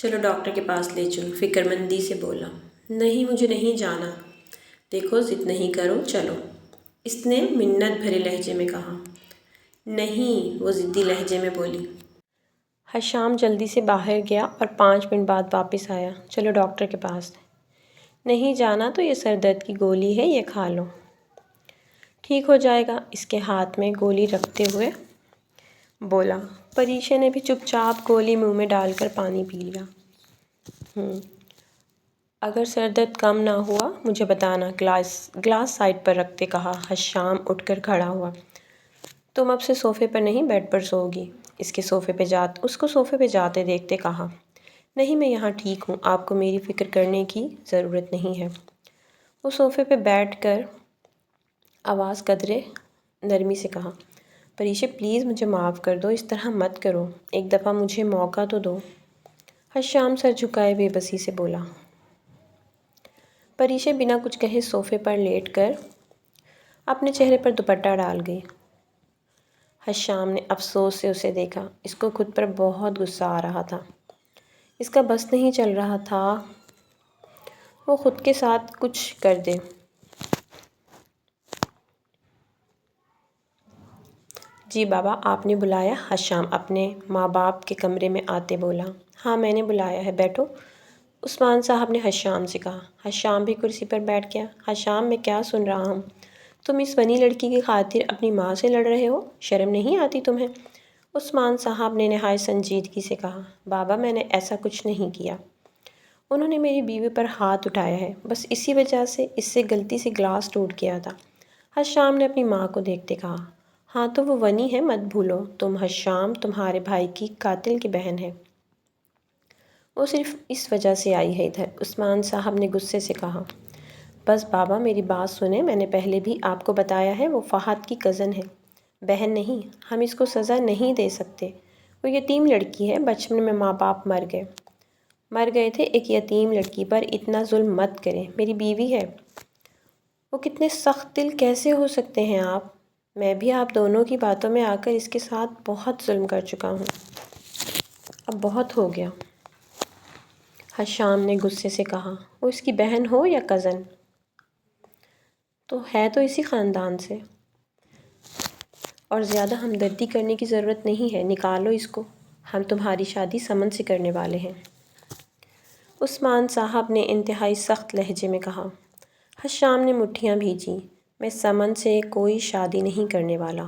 چلو ڈاکٹر کے پاس لے چلو، فکر مندی سے بولا۔ نہیں، مجھے نہیں جانا۔ دیکھو ضد نہیں کرو، چلو، اس نے منت بھرے لہجے میں کہا۔ نہیں، وہ ضدی لہجے میں بولی۔ حشام جلدی سے باہر گیا اور 5 منٹ بعد واپس آیا۔ چلو ڈاکٹر کے پاس۔ نہیں جانا تو یہ سر درد کی گولی ہے، یہ کھا لو، ٹھیک ہو جائے گا، اس کے ہاتھ میں گولی رکھتے ہوئے بولا۔ پریشا نے بھی چپ چاپ گولی منہ میں ڈال کر پانی پی لیا۔ اگر سر درد کم نہ ہوا مجھے بتانا، گلاس سائڈ پر رکھتے کہا۔ حشام اٹھ کر کھڑا ہوا۔ تم اب سے صوفے پر نہیں بیڈ پر سو گی، اس کو صوفے پہ جاتے دیکھتے کہا۔ نہیں، میں یہاں ٹھیک ہوں، آپ کو میری فکر کرنے کی ضرورت نہیں ہے۔ وہ صوفے پہ بیٹھ کر آواز قدرے نرمی سے کہا۔ پریشا پلیز مجھے معاف کر دو، اس طرح مت کرو، ایک دفعہ مجھے موقع تو دو۔ حشام سر جھکائے بے بسی سے بولا۔ پریشا بنا کچھ کہے صوفے پر لیٹ کر اپنے چہرے پر دوپٹہ ڈال گئی۔ حشام نے افسوس سے اسے دیکھا، اس کو خود پر بہت غصہ آ رہا تھا، اس کا بس نہیں چل رہا تھا وہ خود کے ساتھ کچھ کر دے۔ جی بابا، آپ نے بلایا؟ حشام اپنے ماں باپ کے کمرے میں آتے بولا۔ ہاں میں نے بلایا ہے، بیٹھو، عثمان صاحب نے حشام سے کہا۔ حشام بھی کرسی پر بیٹھ گیا۔ حشام، میں کیا سن رہا ہوں؟ تم اس فنی لڑکی کی خاطر اپنی ماں سے لڑ رہے ہو، شرم نہیں آتی تمہیں؟ عثمان صاحب نے نہایت سنجیدگی سے کہا۔ بابا میں نے ایسا کچھ نہیں کیا، انہوں نے میری بیوی پر ہاتھ اٹھایا ہے، بس اسی وجہ سے اس سے غلطی سے گلاس ٹوٹ گیا تھا۔ حشام نے اپنی ماں کو دیکھتے کہا۔ ہاں تو وہ ونی ہے، مت بھولو، تم حشام تمہارے بھائی کی قاتل کی بہن ہے، وہ صرف اس وجہ سے آئی ہے ادھر، عثمان صاحب نے غصے سے کہا۔ بس بابا میری بات سنیں، میں نے پہلے بھی آپ کو بتایا ہے وہ فہد کی کزن ہے، بہن نہیں، ہم اس کو سزا نہیں دے سکتے، وہ یتیم لڑکی ہے، بچپن میں ماں باپ مر گئے تھے، ایک یتیم لڑکی پر اتنا ظلم مت کریں، میری بیوی ہے۔ وہ کتنے سخت دل کیسے ہو سکتے ہیں آپ؟ میں بھی آپ دونوں کی باتوں میں آ کر اس کے ساتھ بہت ظلم کر چکا ہوں، اب بہت ہو گیا۔ حشام نے غصے سے کہا۔ وہ اس کی بہن ہو یا کزن تو ہے تو اسی خاندان سے، اور زیادہ ہمدردی کرنے کی ضرورت نہیں ہے، نکالو اس کو، ہم تمہاری شادی سمن سے کرنے والے ہیں، عثمان صاحب نے انتہائی سخت لہجے میں کہا۔ حشام نے مٹھیاں بھیجیں۔ میں سمن سے کوئی شادی نہیں کرنے والا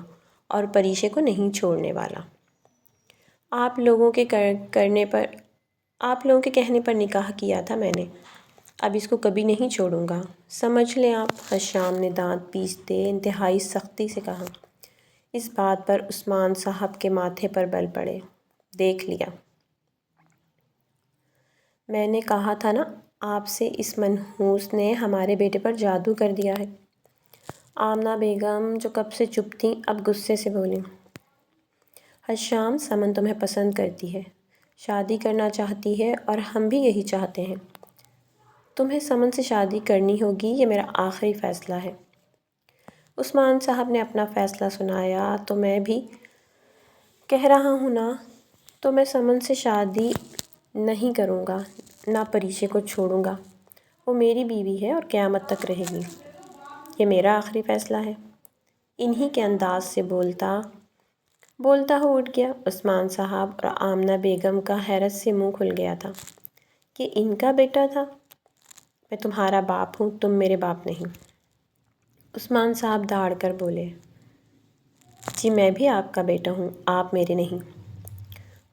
اور پریشے کو نہیں چھوڑنے والا، آپ لوگوں کے کہنے پر نکاح کیا تھا میں نے، اب اس کو کبھی نہیں چھوڑوں گا، سمجھ لیں آپ، حشام نے دانت پیستے انتہائی سختی سے کہا۔ اس بات پر عثمان صاحب کے ماتھے پر بل پڑے۔ دیکھ لیا، میں نے کہا تھا نا آپ سے، اس منحوس نے ہمارے بیٹے پر جادو کر دیا ہے۔ آمنہ بیگم جو کب سے چپ تھیں اب غصے سے بولیں۔ حشام، سمن تمہیں پسند کرتی ہے، شادی کرنا چاہتی ہے اور ہم بھی یہی چاہتے ہیں، تمہیں سمن سے شادی کرنی ہوگی، یہ میرا آخری فیصلہ ہے۔ عثمان صاحب نے اپنا فیصلہ سنایا۔ تو میں بھی کہہ رہا ہوں نا، تو میں سمن سے شادی نہیں کروں گا، نہ پریشے کو چھوڑوں گا، وہ میری بیوی ہے اور قیامت تک رہے گی، یہ میرا آخری فیصلہ ہے۔ انہی کے انداز سے بولتا ہو اٹھ گیا۔ عثمان صاحب اور آمنہ بیگم کا حیرت سے منہ کھل گیا تھا کہ ان کا بیٹا تھا۔ میں تمہارا باپ ہوں، تم میرے باپ نہیں، عثمان صاحب دھاڑ کر بولے۔ جی میں بھی آپ کا بیٹا ہوں، آپ میرے نہیں،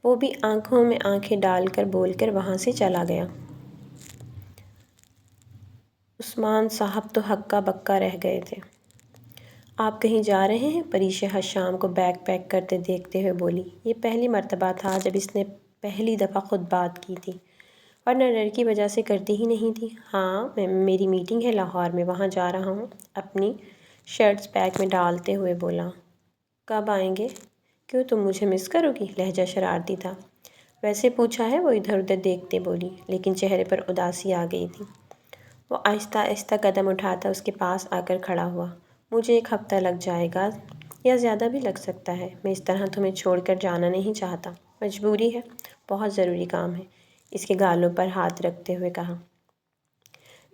وہ بھی آنکھوں میں آنکھیں ڈال کر بول کر وہاں سے چلا گیا۔ عثمان صاحب تو ہکا بکا رہ گئے تھے۔ آپ کہیں جا رہے ہیں؟ پریشا حشام کو بیگ پیک کرتے دیکھتے ہوئے بولی۔ یہ پہلی مرتبہ تھا جب اس نے پہلی دفعہ خود بات کی تھی، ورنہ ڈر کی وجہ سے کرتی ہی نہیں تھی۔ ہاں میری میٹنگ ہے لاہور میں، وہاں جا رہا ہوں، اپنی شرٹس بیگ میں ڈالتے ہوئے بولا۔ کب آئیں گے؟ کیوں تم مجھے مس کرو گی؟ لہجہ شرارتی تھا۔ ویسے پوچھا ہے، وہ ادھر ادھر دیکھتے بولی، لیکن چہرے پر اداسی آ گئی تھی۔ وہ آہستہ آہستہ قدم اٹھاتا اس کے پاس آ کر کھڑا ہوا۔ مجھے 1 ہفتہ لگ جائے گا یا زیادہ بھی لگ سکتا ہے، میں اس طرح تمہیں چھوڑ کر جانا نہیں چاہتا، مجبوری ہے، بہت ضروری کام ہے، اس کے گالوں پر ہاتھ رکھتے ہوئے کہا۔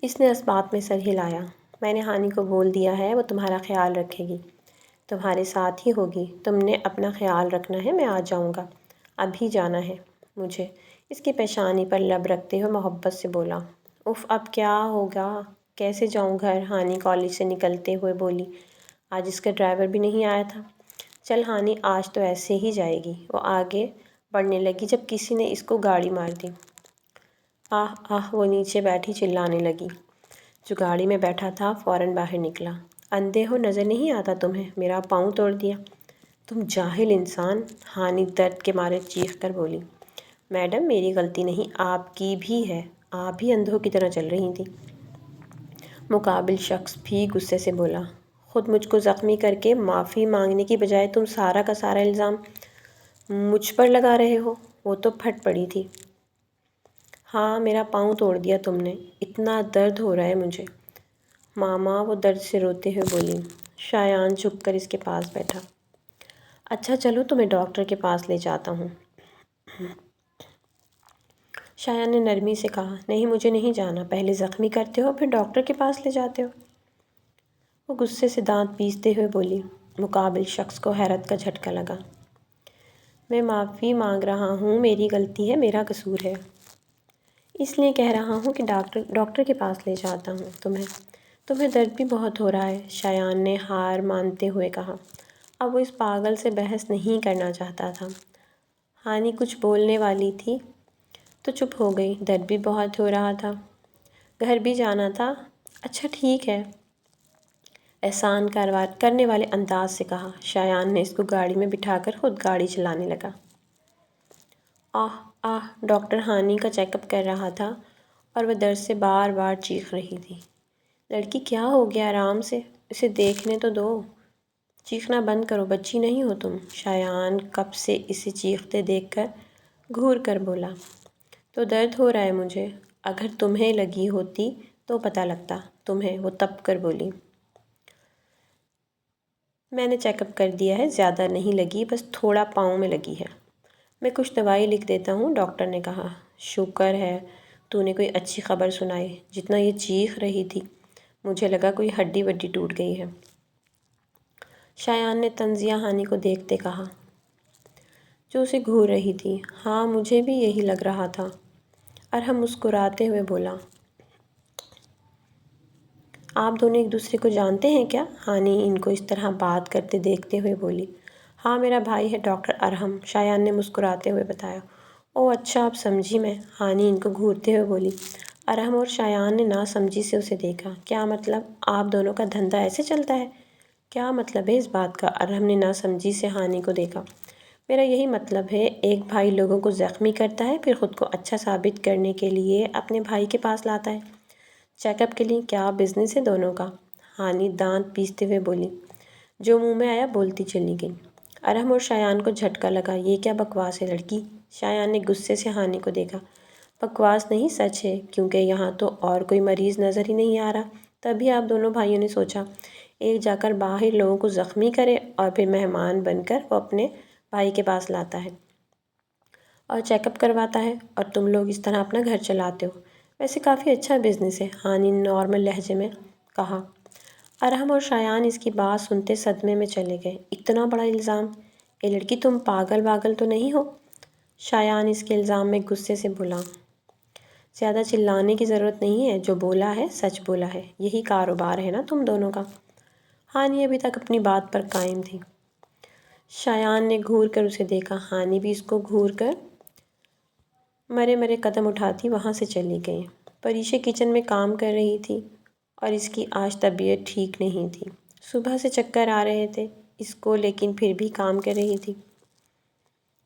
اس نے اس بات میں سر ہلایا۔ میں نے ہانی کو بول دیا ہے، وہ تمہارا خیال رکھے گی، تمہارے ساتھ ہی ہوگی۔ تم نے اپنا خیال رکھنا ہے، میں آ جاؤں گا، ابھی جانا ہے مجھے۔ اس کی پیشانی پر لب رکھتے ہوئے محبت سے بولا۔ اف، اب کیا ہوگا، کیسے جاؤں گھر؟ ہانی کالج سے نکلتے ہوئے بولی۔ آج اس کا ڈرائیور بھی نہیں آیا تھا۔ چل ہانی، آج تو ایسے ہی جائے گی۔ وہ آگے بڑھنے لگی جب کسی نے اس کو گاڑی مار دی۔ آہ آہ، وہ نیچے بیٹھی چلانے لگی۔ جو گاڑی میں بیٹھا تھا فوراً باہر نکلا۔ اندھے ہو، نظر نہیں آتا تمہیں؟ میرا پاؤں توڑ دیا۔ تم جاہل انسان، ہانی درد کے مارے چیخ کر بولی۔ میڈم، میری غلطی نہیں، آپ کی بھی ہے، آپ بھی اندھوں کی طرح چل رہی تھیں۔ مقابل شخص بھی غصے سے بولا۔ خود مجھ کو زخمی کر کے معافی مانگنے کی بجائے تم سارا کا سارا الزام مجھ پر لگا رہے ہو۔ وہ تو پھٹ پڑی تھی۔ ہاں، میرا پاؤں توڑ دیا تم نے، اتنا درد ہو رہا ہے مجھے۔ ماما، وہ درد سے روتے ہوئے بولی۔ شایان جھک کر اس کے پاس بیٹھا۔ اچھا چلو، تمہیں ڈاکٹر کے پاس لے جاتا ہوں۔ شایان نے نرمی سے کہا۔ نہیں، مجھے نہیں جانا، پہلے زخمی کرتے ہو پھر ڈاکٹر کے پاس لے جاتے ہو۔ وہ غصے سے دانت پیستے ہوئے بولی۔ مقابل شخص کو حیرت کا جھٹکا لگا۔ میں معافی مانگ رہا ہوں، میری غلطی ہے، میرا قصور ہے۔ اس لیے کہہ رہا ہوں کہ ڈاکٹر کے پاس لے جاتا ہوں تمہیں درد بھی بہت ہو رہا ہے، شایان نے ہار مانتے ہوئے کہا۔ اب وہ اس پاگل سے بحث نہیں کرنا چاہتا تھا۔ ہانی کچھ بولنے والی تھی تو چپ ہو گئی۔ درد بھی بہت ہو رہا تھا، گھر بھی جانا تھا۔ اچھا ٹھیک ہے، احسان کرنے والے انداز سے کہا۔ شایان نے اس کو گاڑی میں بٹھا کر خود گاڑی چلانے لگا۔ آہ آہ، ڈاکٹر ہانی کا چیک اپ کر رہا تھا اور وہ درد سے بار بار چیخ رہی تھی۔ لڑکی، کیا ہو گیا؟ آرام سے، اسے دیکھنے تو دو، چیخنا بند کرو، بچی نہیں ہو تم۔ شایان کب سے اسے چیختے دیکھ کر گھور کر بولا۔ تو درد ہو رہا ہے مجھے، اگر تمہیں لگی ہوتی تو پتہ لگتا تمہیں، وہ تپ کر بولی۔ میں نے چیک اپ کر دیا ہے، زیادہ نہیں لگی، بس تھوڑا پاؤں میں لگی ہے۔ میں کچھ دوائی لکھ دیتا ہوں، ڈاکٹر نے کہا۔ شکر ہے تو نے کوئی اچھی خبر سنائی، جتنا یہ چیخ رہی تھی مجھے لگا کوئی ہڈی وڈی ٹوٹ گئی ہے۔ شایان نے طنزیہ ہانی کو دیکھتے کہا، جو اسے گھور رہی تھی۔ ہاں، مجھے بھی یہی لگ رہا تھا، ارحم مسکراتے ہوئے بولا۔ آپ دونوں ایک دوسرے کو جانتے ہیں کیا؟ ہانی ان کو اس طرح بات کرتے دیکھتے ہوئے بولی۔ ہاں، میرا بھائی ہے ڈاکٹر ارحم، شایان نے مسکراتے ہوئے بتایا۔ اوہ اچھا، اب سمجھی میں، ہانی ان کو گھورتے ہوئے بولی۔ ارحم اور شایان نے ناسمجھی سے اسے دیکھا۔ کیا مطلب؟ آپ دونوں کا دھندا ایسے چلتا ہے؟ کیا مطلب ہے اس بات کا؟ ارحم نے ناسمجھی سے ہانی کو دیکھا۔ میرا یہی مطلب ہے، ایک بھائی لوگوں کو زخمی کرتا ہے، پھر خود کو اچھا ثابت کرنے کے لیے اپنے بھائی کے پاس لاتا ہے۔ چیک اپ کے لیے کیا بزنس ہے دونوں کا؟ ہانی دانت پیستے ہوئے بولی۔ جو منہ میں آیا بولتی چلی گئی۔ ارحم اور شایان کو جھٹکا لگا۔ یہ کیا بکواس ہے لڑکی؟ شایان نے غصے سے ہانی کو دیکھا۔ بکواس نہیں، سچ ہے، کیونکہ یہاں تو اور کوئی مریض نظر ہی نہیں آ رہا۔ تبھی آپ دونوں بھائیوں نے سوچا، ایک جا کر باہر لوگوں کو زخمی کرے اور پھر مہمان بن کر وہ اپنے بھائی کے پاس لاتا ہے اور چیک اپ کرواتا ہے، اور تم لوگ اس طرح اپنا گھر چلاتے ہو۔ ویسے کافی اچھا بزنس ہے، ہانی نے نارمل لہجے میں کہا۔ ارحم اور شایان اس کی بات سنتے صدمے میں چلے گئے۔ اتنا بڑا الزام! اے لڑکی، تم پاگل تو نہیں ہو؟ شایان اس کے الزام میں غصے سے بولا۔ زیادہ چلانے کی ضرورت نہیں ہے، جو بولا ہے سچ بولا ہے، یہی کاروبار ہے نا تم دونوں کا۔ ہانی ابھی تک اپنی بات پر قائم تھی۔ شایان نے گھور کر اسے دیکھا۔ ہانی بھی اس کو گھور کر مرے مرے قدم اٹھاتی وہاں سے چلی گئی۔ پریشے کچن میں کام کر رہی تھی اور اس کی آج طبیعت ٹھیک نہیں تھی۔ صبح سے چکر آ رہے تھے اس کو، لیکن پھر بھی کام کر رہی تھی۔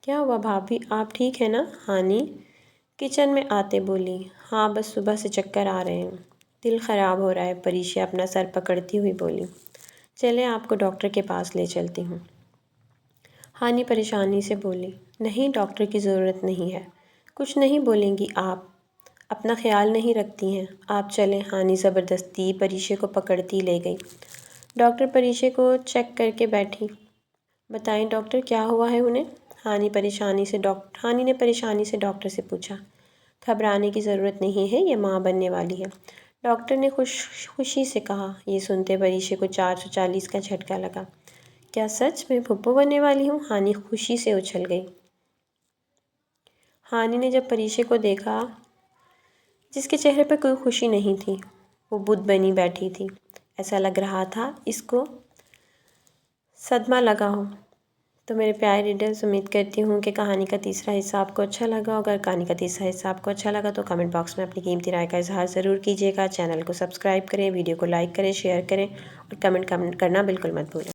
کیا ہوا بھابھی، آپ ٹھیک ہیں نا؟ ہانی کچن میں آتے بولی۔ ہاں، بس صبح سے چکر آ رہے ہیں، دل خراب ہو رہا ہے، پریشا اپنا سر پکڑتی ہوئی بولی۔ چلیں آپ کو ڈاکٹر کے پاس لے چلتی ہوں، ہانی پریشانی سے بولی۔ نہیں، ڈاکٹر کی ضرورت نہیں ہے، کچھ نہیں بولیں گی آپ، اپنا خیال نہیں رکھتی ہیں، آپ چلیں۔ ہانی زبردستی پریشے کو پکڑتی لے گئی۔ ڈاکٹر پریشے کو چیک کر کے بیٹھی۔ بتائیں ڈاکٹر، کیا ہوا ہے انہیں؟ ہانی نے پریشانی سے ڈاکٹر سے پوچھا۔ گھبرانے کی ضرورت نہیں ہے، یہ ماں بننے والی ہے، ڈاکٹر نے خوشی سے کہا۔ یہ سنتے پریشے کو 440 کا جھٹکا لگا۔ کیا سچ میں پھپھو بننے والی ہوں؟ ہانی خوشی سے اچھل گئی۔ ہانی نے جب پریشے کو دیکھا جس کے چہرے پر کوئی خوشی نہیں تھی، وہ بت بنی بیٹھی تھی، ایسا لگ رہا تھا اس کو صدمہ لگا ہو۔ تو میرے پیارے ریڈرز، امید کرتی ہوں کہ کہانی کا تیسرا حصہ آپ کو اچھا لگا۔ اگر کہانی کا تیسرا حصہ آپ کو اچھا لگا تو کمنٹ باکس میں اپنی قیمتی رائے کا اظہار ضرور کیجیے گا۔ چینل کو سبسکرائب کریں، ویڈیو کو لائک کریں، شیئر کریں اور کمنٹ کرنا بالکل مت بھولیں۔